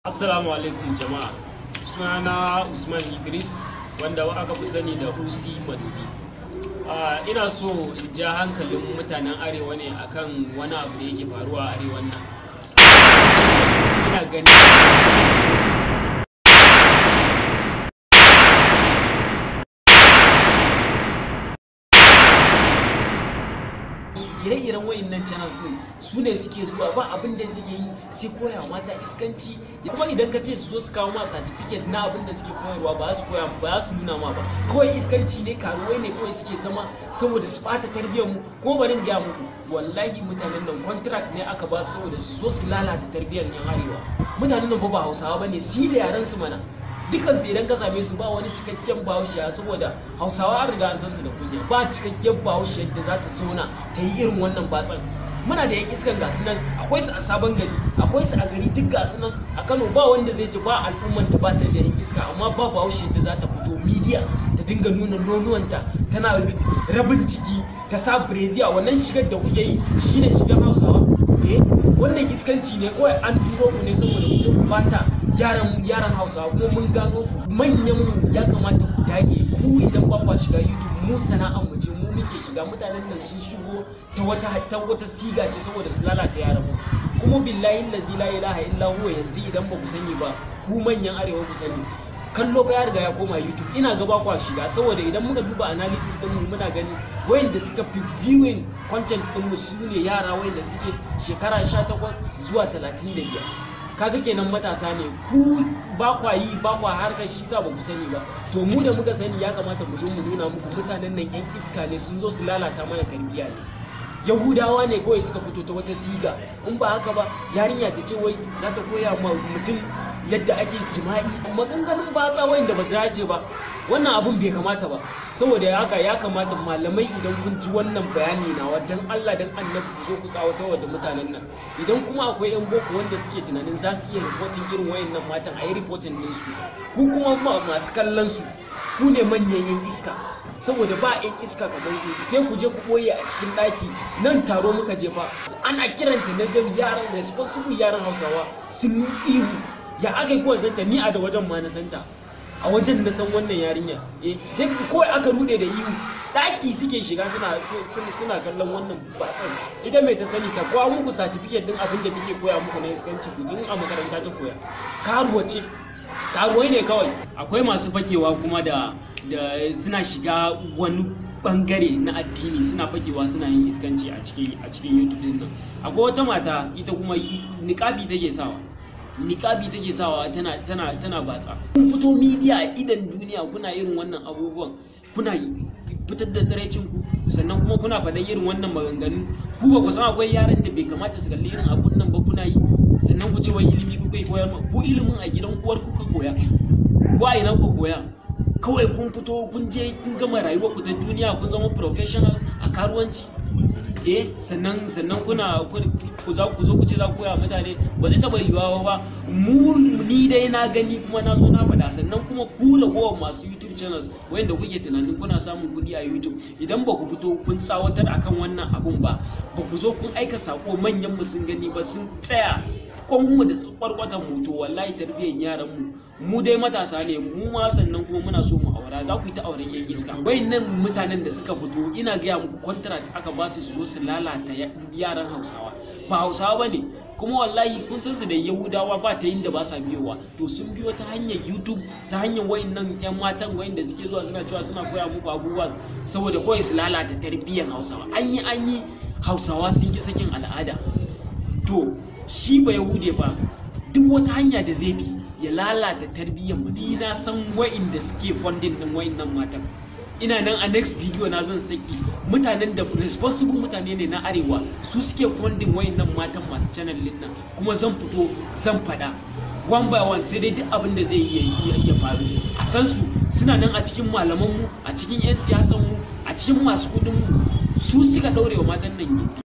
Assalamu alaikum jama'a, sunana Usman Idris wanda aka fi sani da Usi Madubi. Ina so in ja hankalin mutanen arewa ne akan wani abu da yake faruwa a arewan nan. Ina gani ire-iren wayannan channels su ne suke zuwa ba abin da suke yi sai koya mata iskanci, kuma idan ka ce su zo su kawo ma certificate na abin da suke koyarwa ba su koya ba su nuna ma ba, kawai iskanci ne, karuwai ne kawai suke zama saboda su bata tarbiyyar mu. Kuma bari in gaya muku, wallahi mutanen nan contract ne aka ba su saboda su zo su lalata tarbiyyar yan arewa. Mutanen nan ba Hausawa bane, su da yaran su mana. Dukansu idan ka same su ba wani cikakken bahaushe, saboda Hausawa an riga an san su da kunya. Ba cikakken bahaushe yadda za ta zauna ta yi irin wannan batsan. Muna da yan iskan gasu nan, akwai su a Sabon Gari, akwai su a gari duk gasu nan. A Kano ba wanda zai ce ba al'umman da ba ta da yan iska, amma ba bahaushe yadda za ta fito media ta dinga nuna nonuwanta tana rabin ciki, ta sa breziya. Wannan shigar da kuke yi shine shigar Hausawa. Wannan iskanci ne, kawai an turo ku ne saboda ku zo ku bata yaran Hausawa. Kuma mun gano manyan mu ya kamata ku dage. Ku idan ba kwa shiga YouTube, mu sana'an mu ce, mu muke shiga. Mutanen nan sun shigo ta wata siga ce saboda su lalata yaran mu. Kuma billahi la ilaha illa huwa, yanzu idan ba ku sani ba, ku manyan arewa ku sani, kallo fa ya riga ya koma YouTube. Ina gaba kwa shiga, saboda idan muka duba analysis din mu muna gani wayanda suka fi viewing content din mu sune yara wayanda suke shekara 18 zuwa 35. Kaga kenan matasa ne. Ku ba kwa yi, ba kwa harkar, shi sa ba ku sani ba. To mu da muka sani ya kamata mu zo mu nuna muku mutanen nan yan iska ne, sun zo su lalata mana tarbiyya ne. Yahudawa ne kawai suka fito ta wata siga. In ba haka ba, yarinya ta ce wai za ta koya ma mutum yadda ake jima'i, maganganun batsa wanda ba su dace ba. Wannan abun bai kamata ba. Saboda haka ya kamata malamai, idan kun ji wannan bayani nawa, dan Allah dan Annabi ku zo ku tsawatar da mutanen nan. Idan kuma akwai yan boko wanda suke tunanin za su iya reporting irin wayannan matan, a yi reporting din su. Ku kuma masu kallon su, ku ne manyan yan iska. Saboda ba yan iska kamar ku, sai ku je ku boye a cikin daki. Nan taro muka je fa, ana kiranta na gami, yaran responsible yaran Hausawa sun ihu. Ya aka yi kuwa santa? Ni a da wajen ma na santa, a wajen na san wannan yarinya. Sai kawai aka rude da ihu, daki suke shiga suna kallon wannan batsan. Ita mai ta sani, ta kawo muku certificate din abin da take koya muku na iskanci, ku jin a makaranta ta koya. Karuwa ce, karuwai ne kawai. Akwai masu fakewa kuma da suna shiga wani bangare na addini, suna fakewa suna yin iskanci a cikin YouTube din nan. Akwai wata mata, ita kuma niqabi take sawa, tana batsa. Kun fito media a idan duniya kuna irin wannan abubuwan, kuna fitar da tsiraicin ku, sannan kuma kuna faɗan irin wannan maganganu. Ku ba ku san akwai yaran da bai kamata su kalli irin abun nan ba kuna yi, sannan ku ce wai ilimi ku kai koyar. Ku ilimin a gidan uwar ku ka koya, ku a ina ku koya? Kawai kun fito kun je kun gama rayuwar ku ta duniya, kun zama professionals a karuwanci. Sannan ku zo ku ce za ku koya mutane, ba zai taɓa yiwuwa ba. Ni dai na gani kuma na zo na faɗa. Sannan kuma ku ragowar masu YouTube channels wanda kuke tunanin kuna samun kuɗi a YouTube, idan ba ku fito kun tsawatar akan wannan abun ba ku zo kun aika sako, manyan mu sun gani ba, sun tsaya mu da kwarkwatan mu, to wallahi tarbiyyar yaran mu dai matasa ne mu ma, sannan kuma muna so mu aura. Za ku yi ta auren yan iska. Wayannan mutanen da suka fito, ina gaya muku contract aka ba su zo su lalata yaran Hausawa. Ba Hausawa bane, kuma wallahi kun san su da Yahudawa ba ta yin da ba sa biyowa. To sun biyo ta hanyar YouTube, ta hanyar wayannan yan matan wayanda suke zuwa suna cewa suna koya muku abubuwa saboda kawai su lalata tarbiyyar Hausawa. An yi Hausawa sun ki sakin al'ada. To shi ba Yahude fa, duk wata hanya da zai bi ya lalata tarbiyyar mu. Ni na san wayanda suke funding din wayannan matan. Ina nan a next video na zan saki mutanen da responsible mutane ne na arewa, su suke funding wayannan matan masu channel din nan. Kuma zan fito zan faɗa one by one, sai dai duk abin da zai iya faru. A san su, suna nan a cikin malaman mu, a cikin yan siyasan mu, a cikin masu kudin mu, su suka daure wa matan nan gindi.